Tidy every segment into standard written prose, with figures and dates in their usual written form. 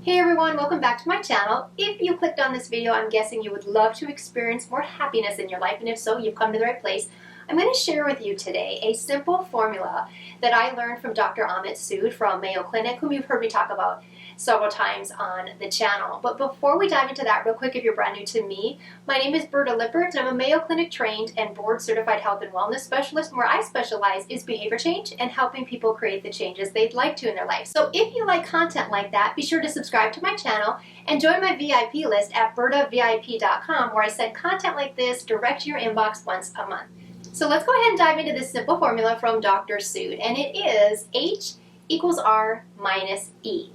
Hey everyone, welcome back to my channel. If you clicked on this video, I'm guessing you would love to experience more happiness in your life, and if so, you've come to the right place. I'm going to share with you today a simple formula that I learned from Dr. Amit Sood from Mayo Clinic, whom you've heard me talk about several times on the channel. But before we dive into that, real quick, if you're brand new to me, my name is Berta Lippert, and I'm a Mayo Clinic trained and board certified health and wellness specialist. And where I specialize is behavior change and helping people create the changes they'd like to in their life. So if you like content like that, be sure to subscribe to my channel and join my VIP list at bertavip.com, where I send content like this direct to your inbox once a month. So let's go ahead and dive into this simple formula from Dr. Sood, and it is H equals R minus E.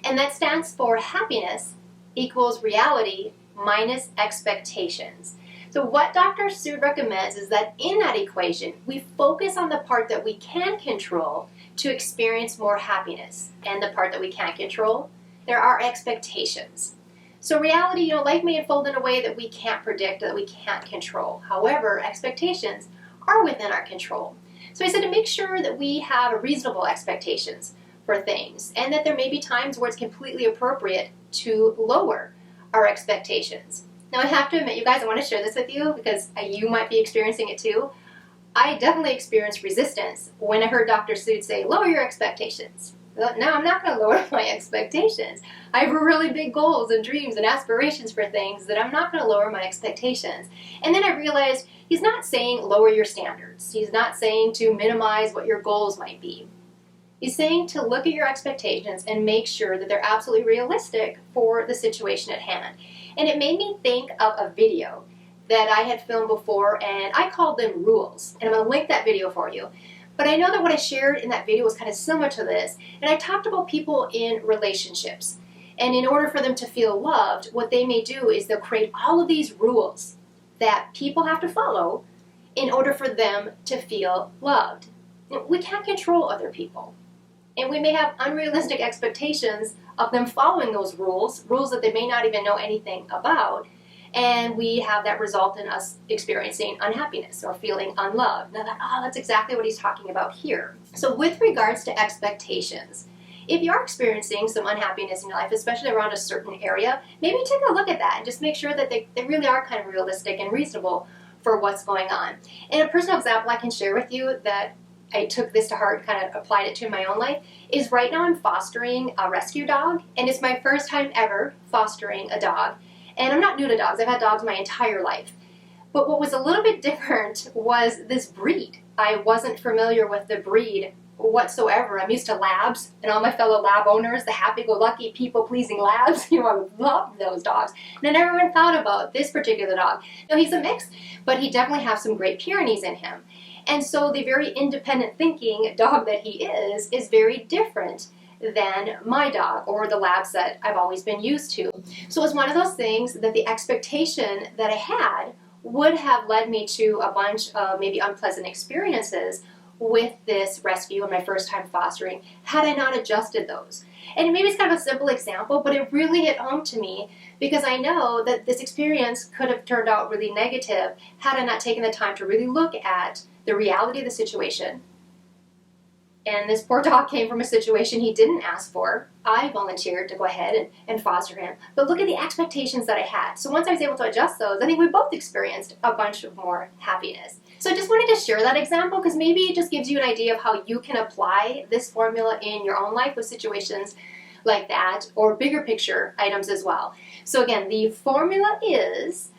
And that stands for happiness equals reality minus expectations. So what Dr. Sood recommends is that in that equation, we focus on the part that we can control to experience more happiness. And the part that we can't control, there are expectations. So reality, life may unfold in a way that we can't predict, that we can't control. However, expectations are within our control. So I said to make sure that we have reasonable expectations for things, and that there may be times where it's completely appropriate to lower our expectations. Now I have to admit, you guys, I want to share this with you because you might be experiencing it too. I definitely experienced resistance when I heard Dr. Sood say, lower your expectations. Well, no, I'm not going to lower my expectations. I have really big goals and dreams and aspirations for things that I'm not going to lower my expectations. And then I realized he's not saying lower your standards. He's not saying to minimize what your goals might be. He's saying to look at your expectations and make sure that they're absolutely realistic for the situation at hand. And it made me think of a video that I had filmed before, and I called them rules. And I'm going to link that video for you. But I know that what I shared in that video was kind of similar to this. And I talked about people in relationships. And in order for them to feel loved, what they may do is they'll create all of these rules that people have to follow in order for them to feel loved. We can't control other people. And we may have unrealistic expectations of them following those rules that they may not even know anything about, and we have that result in us experiencing unhappiness or feeling unloved. Now that's exactly what he's talking about here. So with regards to expectations, if you're experiencing some unhappiness in your life, especially around a certain area, maybe take a look at that and just make sure that they really are kind of realistic and reasonable for what's going on. And a personal example I can share with you that I took this to heart, kind of applied it to my own life, is right now I'm fostering a rescue dog, and it's my first time ever fostering a dog. And I'm not new to dogs. I've had dogs my entire life. But what was a little bit different was this breed. I wasn't familiar with the breed whatsoever. I'm used to labs, and all my fellow lab owners, the happy-go-lucky, people-pleasing labs, I love those dogs. And I never even thought about this particular dog. Now, he's a mix, but he definitely has some great Pyrenees in him. And so the very independent thinking dog that he is very different than my dog or the labs that I've always been used to. So it was one of those things that the expectation that I had would have led me to a bunch of maybe unpleasant experiences with this rescue and my first time fostering had I not adjusted those. And maybe it's kind of a simple example, but it really hit home to me because I know that this experience could have turned out really negative had I not taken the time to really look at the reality of the situation. And this poor dog came from a situation he didn't ask for. I volunteered to go ahead and foster him. But look at the expectations that I had. So once I was able to adjust those, I think we both experienced a bunch of more happiness. So I just wanted to share that example because maybe it just gives you an idea of how you can apply this formula in your own life with situations like that, or bigger picture items as well. So again, the formula is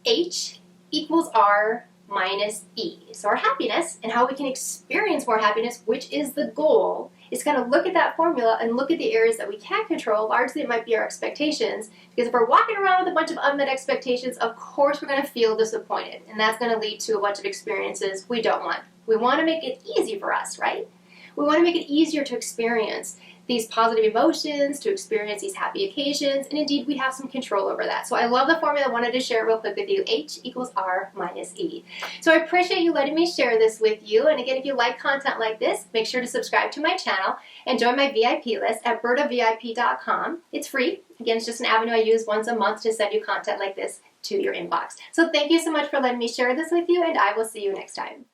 H equals R minus E. So our happiness and how we can experience more happiness, which is the goal, is kind of look at that formula and look at the areas that we can't control. Largely it might be our expectations, because if we're walking around with a bunch of unmet expectations, of course we're going to feel disappointed, and that's going to lead to a bunch of experiences we don't want. We want to make it easy for us, right? We want to make it easier to experience these positive emotions, to experience these happy occasions, and indeed we have some control over that. So I love the formula. I wanted to share it real quick with you. H equals R minus E. So I appreciate you letting me share this with you. And again, if you like content like this, make sure to subscribe to my channel and join my VIP list at bertavip.com. It's free. Again, it's just an avenue I use once a month to send you content like this to your inbox. So thank you so much for letting me share this with you, and I will see you next time.